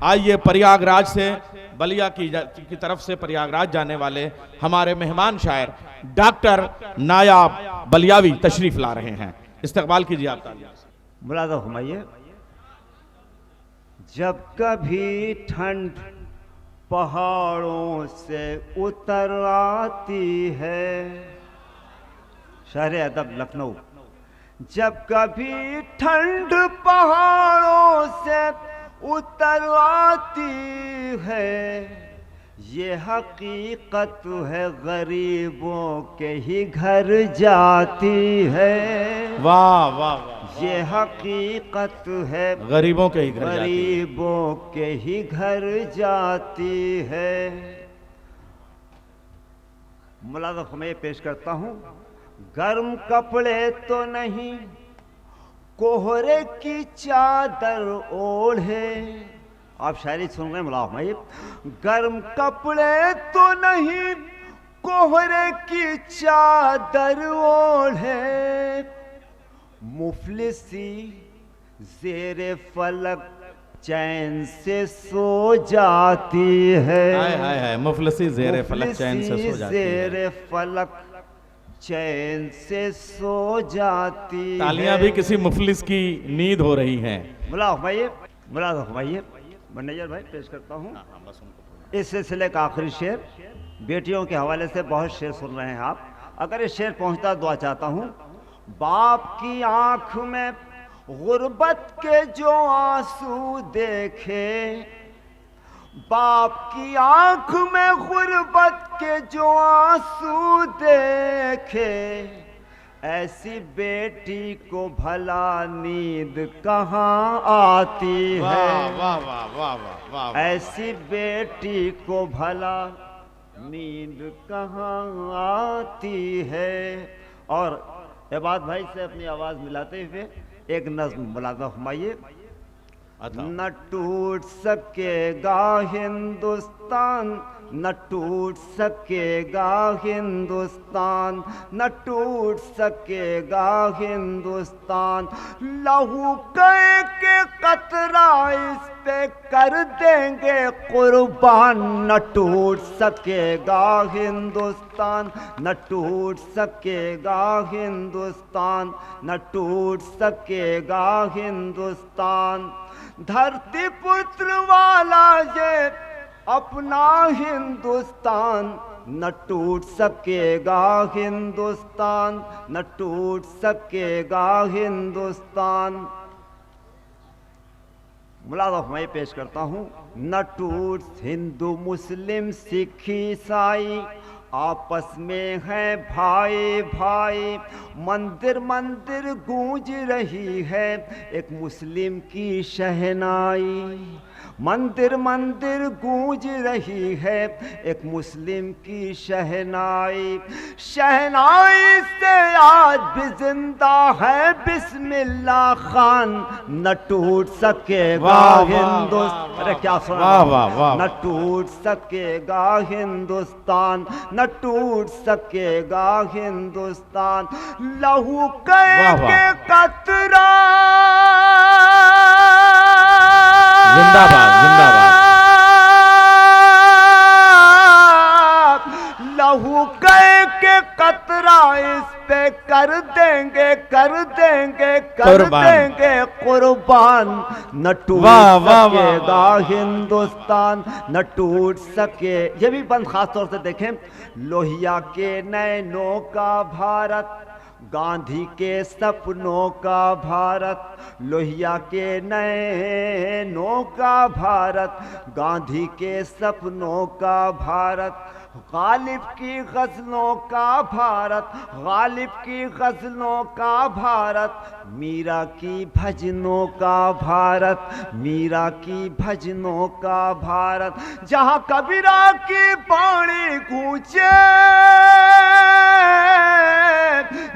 آئیے پریاگراج سے بلیا کی طرف سے پریاگراج جانے والے ہمارے مہمان شاعر ڈاکٹر نایاب بلیاوی تشریف لا رہے ہیں. استقبال کیجیے آپ تعالیٰ. ملازم فرمائیے. جب کبھی ٹھنڈ پہاڑوں سے اتر آتی ہے، شہر ادب لکھنؤ. جب کبھی ٹھنڈ پہاڑوں سے اتر آتی ہے، یہ حقیقت ہے غریبوں کے ہی گھر جاتی ہے. واہ واہ واہ. یہ حقیقت ہے غریبوں کے ہی گھر جاتی ہے. غریبوں کے ہی گھر جاتی ہے. ملازم میں پیش کرتا ہوں. گرم کپڑے تو نہیں کوہرے کی چادر اوڑھے. آپ شاعری سن رہے ہیں ملازم بھائی. گرم کپڑے تو نہیں کوہرے کی چادر اوڑھے، مفلسی زیر فلک چین سے سو جاتی ہے. مفلسی زیر فلک چین سے سو جاتی ہے. زیر فلک چین سے سو جاتی ہے. تالیاں بھی کسی مفلس کی نیند ہو رہی ہیں. ملازم بھائی منیجر بھائی پیش کرتا ہوں. اس سلسلے کا آخری شعر بیٹیوں کے حوالے سے بہت شعر سن رہے ہیں آپ. اگر یہ شعر پہنچتا دعا چاہتا ہوں. باپ کی آنکھ میں غربت کے جو آنسو دیکھے، باپ کی آنکھ میں غربت کے جو آنسو دیکھے، ایسی بیٹی کو بھلا نیند کہاں آتی ہے. ایسی بیٹی کو بھلا نیند کہاں آتی ہے. اور عباد بھائی سے اپنی آواز ملاتے ہوئے ایک نظم ملازم فرمائیے. نہ ٹوٹ سکے گا ہندوستان، نہ ٹوٹ سکے گا ہندوستان، نہ ٹوٹ سکے گا ہندوستان. لہو کا ایک قطرہ اس پہ کر دیں گے قربان. نہ ٹوٹ سکے گا ہندوستان، نہ ٹوٹ سکے گا ہندوستان، نہ ٹوٹ سکے گا ہندوستان. دھرتی پتر والا یہ اپنا ہندوستان، نہ ٹوٹ سکے گا ہندوستان، نہ ٹوٹ سکے گا ہندوستان. ملازم میں پیش کرتا ہوں. نہ ٹوٹ ہندو مسلم سکھ عیسائی، آپس میں ہے بھائی بھائی. مندر مندر گونج رہی ہے ایک مسلم کی شہنائی. مندر مندر گونج رہی ہے ایک مسلم کی شہنائی. شہنائی سے آج بھی زندہ ہے بسم اللہ خان. نہ ٹوٹ سکے گا ہندوستان. ارے کیا سنا. نہ ٹوٹ سکے گا ہندوستان، نہ ٹوٹ سکے گا ہندوستان. لہو کے قطرہ زندہ باد زندہ باد. لہو کے قطرہ اس پہ کر دیں گے قربان. نہ ٹوٹ سکے گا ہندوستان، نہ ٹوٹ سکے. یہ بھی بند خاص طور سے دیکھیں. لوہیا کے نینوں کا بھارت، گاندھی کے سپنوں کا بھارت. لوہیا کے نینوں کا بھارت، گاندھی کے سپنوں کا بھارت. غالب کی غزلوں کا بھارت، غالب کی غزلوں کا بھارت. میرا کی بھجنوں کا بھارت، میرا کی بھجنوں کا بھارت. جہاں کبیرہ کی باਣੀ گونجے،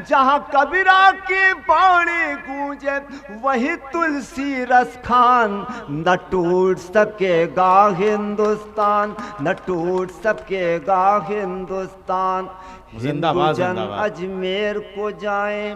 جہاں کبیرہ کی باਣੀ گونجے، وہی تلسی رس کھان. نہ ٹوٹ سکے گا ہندوستان، نہ ٹوٹ سکے گا ہندوستان. زندہ باد ہندو جن اجمیر کو جائیں،